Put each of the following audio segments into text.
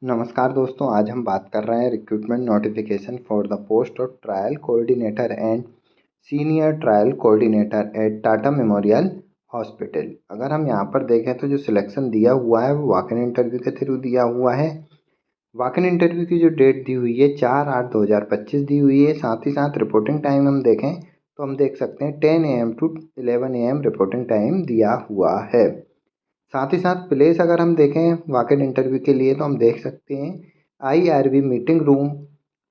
नमस्कार दोस्तों, आज हम बात कर रहे हैं recruitment notification for the post of trial coordinator and senior trial coordinator at Tata memorial hospital. अगर हम यहां पर देखें तो जो सिलेक्शन दिया हुआ है वो वॉक इन इंटरव्यू के थ्रू दिया हुआ है। वॉक इन इंटरव्यू की जो डेट दी हुई है 4/8/2025 दी हुई है। साथ ही साथ रिपोर्टिंग टाइम हम देखें तो हम देख सकते हैं 10 AM to 11 AM reporting time दिया हुआ है। साथ ही साथ प्लेस अगर हम देखें वॉक इन इंटरव्यू के लिए तो हम देख सकते हैं IRB meeting room,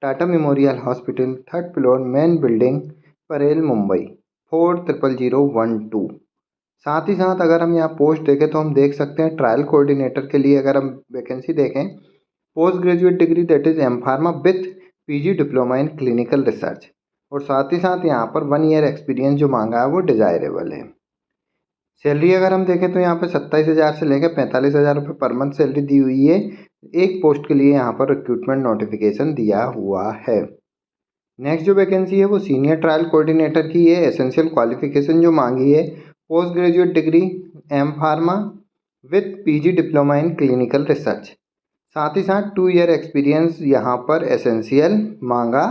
Tata memorial hospital, 3rd floor, main building, Parel, Mumbai 400012। साथ ही साथ अगर हम यहाँ पोस्ट देखें तो हम देख सकते हैं ट्रायल कोऑर्डिनेटर के लिए अगर हम वैकेंसी देखें, post graduate degree that is M pharma with PG diploma in clinical research, और साथ ही साथ यहाँ पर 1 ईयर एक्सपीरियंस जो मांगा है वो डिजायरेबल है। सैलरी अगर हम देखें तो यहाँ पे 27,000 से लेकर 45,000 रुपये पर मंथ सैलरी दी हुई है। एक पोस्ट के लिए यहाँ पर रिक्रूटमेंट नोटिफिकेशन दिया हुआ है। नेक्स्ट जो वैकेंसी है वो सीनियर ट्रायल कोऑर्डिनेटर की है। एसेंशियल क्वालिफिकेशन जो मांगी है, post graduate degree M pharma with PG diploma in clinical research, साथ ही साथ 2 ईयर एक्सपीरियंस यहाँ पर एसेंशियल मांगा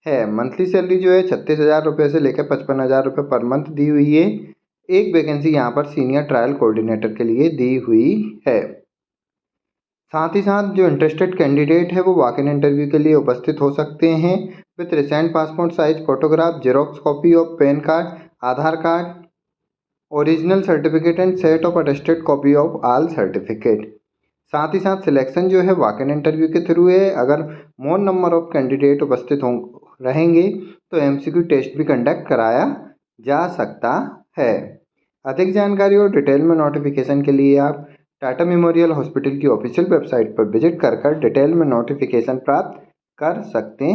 है। मंथली सैलरी जो है 36,000 रुपये से लेकर 55,000 रुपये पर मंथ दी हुई है। एक वैकेंसी यहाँ पर सीनियर ट्रायल कोऑर्डिनेटर के लिए दी हुई है। साथ ही साथ जो इंटरेस्टेड कैंडिडेट है वो वॉक इन इंटरव्यू के लिए उपस्थित हो सकते हैं with recent passport size photograph, xerox copy of pan card, Aadhaar card, original certificate and set of attested copy of all certificate. साथ ही साथ सिलेक्शन जो है वॉक इन इंटरव्यू के थ्रू है। अगर मोर नंबर ऑफ कैंडिडेट उपस्थित हों रहेंगे तो MCQ टेस्ट भी कंडक्ट कराया जा सकता है। अधिक जानकारी और डिटेल में नोटिफिकेशन के लिए आप टाटा मेमोरियल हॉस्पिटल की ऑफिशियल वेबसाइट पर विजिट कर डिटेल में नोटिफिकेशन प्राप्त कर सकते